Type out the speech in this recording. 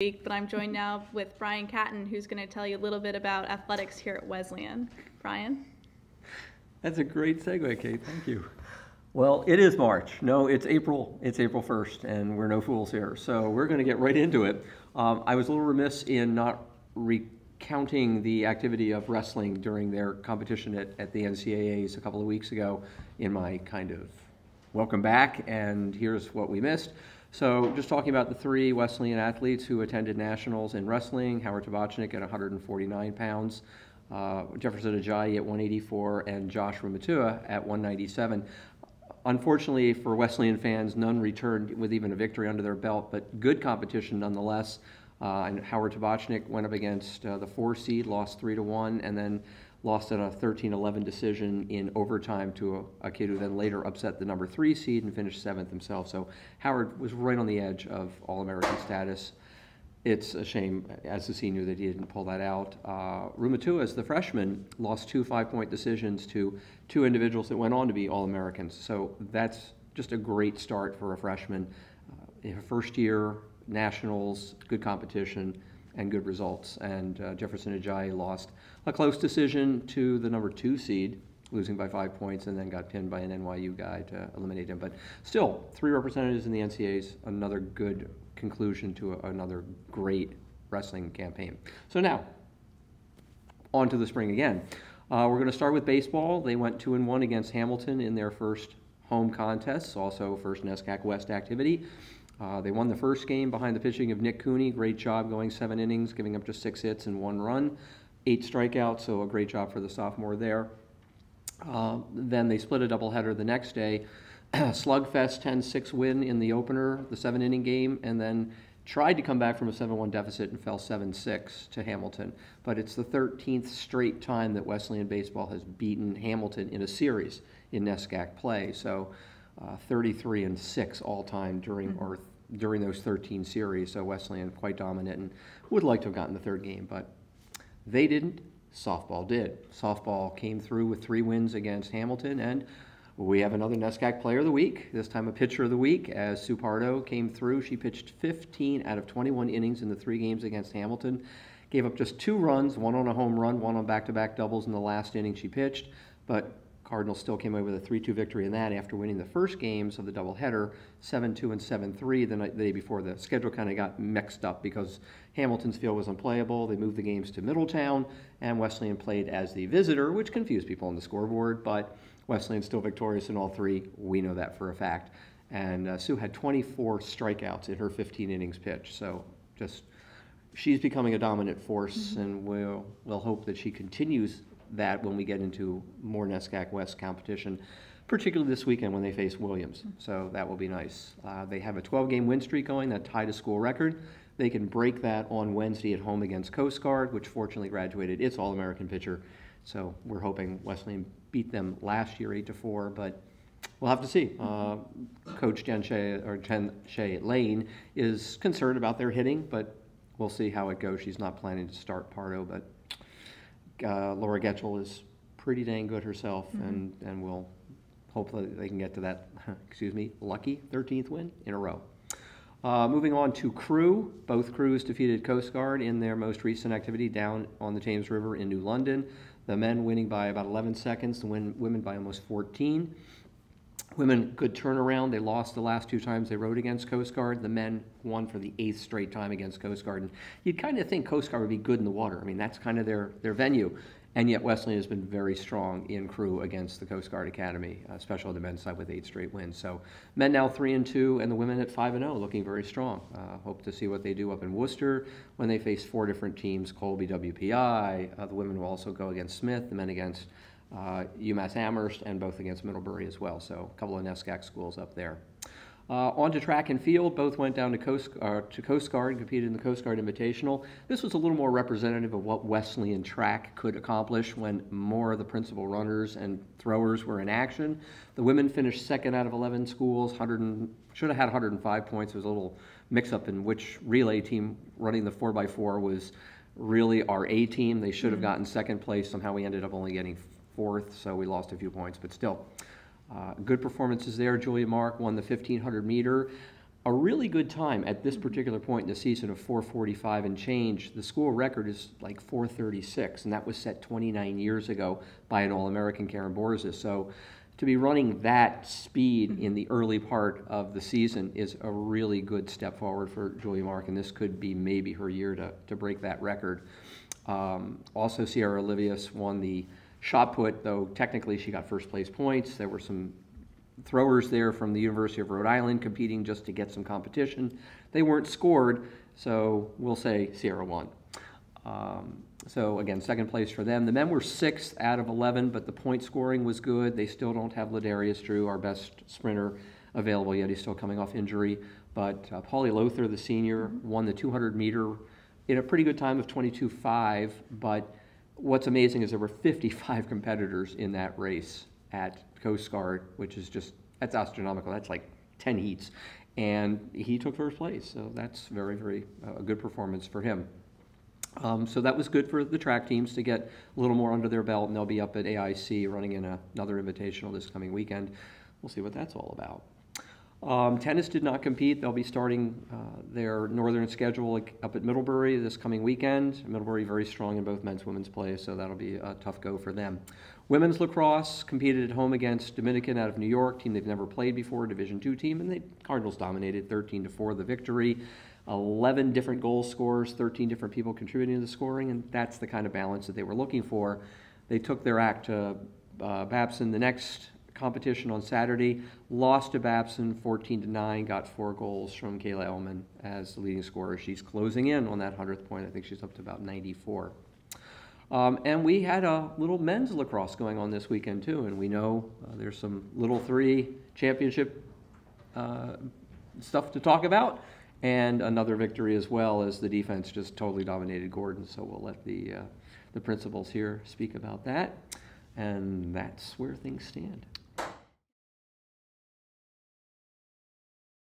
week, but I'm joined now with Brian Catton, who's going to tell you a little bit about athletics here at Wesleyan. Brian? That's a great segue, Kate. Thank you. Well, it is March. No, it's April. It's April 1st, and we're no fools here. So we're going to get right into it. I was a little remiss in not recounting the activity of wrestling during their competition at the NCAAs a couple of weeks ago in my kind of welcome back, and here's what we missed. So just talking about the three Wesleyan athletes who attended nationals in wrestling: Howard Tabachnik at 149 pounds, Jefferson Ajayi at 184, and Josh Rumatua at 197. Unfortunately for Wesleyan fans, none returned with even a victory under their belt, but good competition nonetheless. And Howard Tabachnik went up against the 4 seed, lost 3-1, and then lost at a 13-11 decision in overtime to a kid who then later upset the number 3 seed and finished 7th himself. So Howard was right on the edge of All-American status. It's a shame, as a senior, that he didn't pull that out. Rumatua, as the freshman, lost 2 5-point decisions to 2 individuals that went on to be All-Americans. So that's just a great start for a freshman. In her first year, nationals, good competition, and good results. And Jefferson Ajayi lost a close decision to the number 2 seed, losing by 5 points, and then got pinned by an NYU guy to eliminate him. But still, 3 representatives in the NCAAs, another good conclusion to another great wrestling campaign. So now, on to the spring again. We're going to start with baseball. They went 2-1 against Hamilton in their first home contests, also first NESCAC West activity. They won the first game behind the pitching of Nick Cooney. Great job going 7 innings, giving up just 6 hits and 1 run, 8 strikeouts, so a great job for the sophomore there. Then they split a doubleheader the next day. Slugfest 10-6 win in the opener, the 7-inning game, and then tried to come back from a 7-1 deficit and fell 7-6 to Hamilton. But it's the 13th straight time that Wesleyan baseball has beaten Hamilton in a series in NESCAC play. So 33-6 all time during those 13 series. So Wesleyan quite dominant and would like to have gotten the 3rd game, but they didn't. Softball did. Softball came through with 3 wins against Hamilton, and we have another NESCAC Player of the Week, this time a Pitcher of the Week, as Sue Pardo came through. She pitched 15 out of 21 innings in the 3 games against Hamilton, gave up just 2 runs, 1 on a home run, 1 on back-to-back doubles in the last inning she pitched, but Cardinals still came away with a 3-2 victory in that after winning the first games of the doubleheader, 7-2 and 7-3 the day before. The schedule kind of got mixed up because Hamilton's field was unplayable. They moved the games to Middletown, and Wesleyan played as the visitor, which confused people on the scoreboard, but Wesleyan's still victorious in all 3. We know that for a fact. And Sue had 24 strikeouts in her 15 innings pitched, so just she's becoming a dominant force, and we'll hope that she continues that when we get into more NESCAC West competition, particularly this weekend when they face Williams. So that will be nice. They have a 12-game win streak going that tied a school record. They can break that on Wednesday at home against Coast Guard, which fortunately graduated its All-American pitcher. So we're hoping Wesleyan beat them last year 8-4, but we'll have to see. Coach Jen Shea Lane is concerned about their hitting, but we'll see how it goes. She's not planning to start Pardo, but Laura Getchell is pretty dang good herself, and we'll hopefully they can get to that, lucky 13th win in a row. Moving on to crew. Both crews defeated Coast Guard in their most recent activity down on the Thames River in New London. The men winning by about 11 seconds, the women by almost 14. Women, good turnaround. They lost the last 2 times they rode against Coast Guard. The men won for the 8th straight time against Coast Guard. And you'd kind of think Coast Guard would be good in the water. I mean, that's kind of their venue. And yet Wesleyan has been very strong in crew against the Coast Guard Academy, especially on the men's side with 8 straight wins. So men now 3-2, and the women at 5-0, looking very strong. Hope to see what they do up in Worcester when they face 4 different teams: Colby, WPI. The women will also go against Smith, the men against UMass Amherst, and both against Middlebury as well. So a couple of NESCAC schools up there. On to track and field. Both went down to Coast Guard and competed in the Coast Guard Invitational. This was a little more representative of what Wesleyan track could accomplish when more of the principal runners and throwers were in action. The women finished 2nd out of 11 schools, should have had 105 points. There was a little mix-up in which relay team running the 4x4 was really our A team. They should have gotten 2nd place. Somehow we ended up only getting 4th, so we lost a few points, but still. Good performances there. Julia Mark won the 1,500 meter. a really good time at this particular point in the season of 4:45 and change. The school record is like 4:36, and that was set 29 years ago by an All-American, Karen Borza. So to be running that speed in the early part of the season is a really good step forward for Julia Mark, and this could be maybe her year to break that record. Also, Sierra Olivius won the shot put, though technically she got first place points. There were some throwers there from the University of Rhode Island competing just to get some competition. They weren't scored, so we'll say Sierra won. So again, second place for them. The men were 6th out of 11, but the point scoring was good. They still don't have Ladarius Drew, our best sprinter, available yet. He's still coming off injury. But Paulie Lothar, the senior, won the 200-meter in a pretty good time of 22.5. But what's amazing is there were 55 competitors in that race at Coast Guard, which is just, that's astronomical. That's like 10 heats. And he took first place, so that's very, very a good performance for him. So that was good for the track teams to get a little more under their belt, and they'll be up at AIC running in another invitational this coming weekend. We'll see what that's all about. Tennis did not compete. They'll be starting their northern schedule up at Middlebury this coming weekend. Middlebury very strong in both men's and women's play, so that'll be a tough go for them. Women's lacrosse competed at home against Dominican out of New York, team they've never played before, Division II team, and the Cardinals dominated 13-4 the victory. 11 different goal scorers, 13 different people contributing to the scoring, and that's the kind of balance that they were looking for. They took their act to Babson the next competition on Saturday, lost to Babson 14-9, got 4 goals from Kayla Ellman as the leading scorer. She's closing in on that 100th point. I think she's up to about 94. And we had a little men's lacrosse going on this weekend too, and we know there's some Little 3 championship stuff to talk about. And another victory as well, as the defense just totally dominated Gordon. So we'll let the principals here speak about that. And that's where things stand.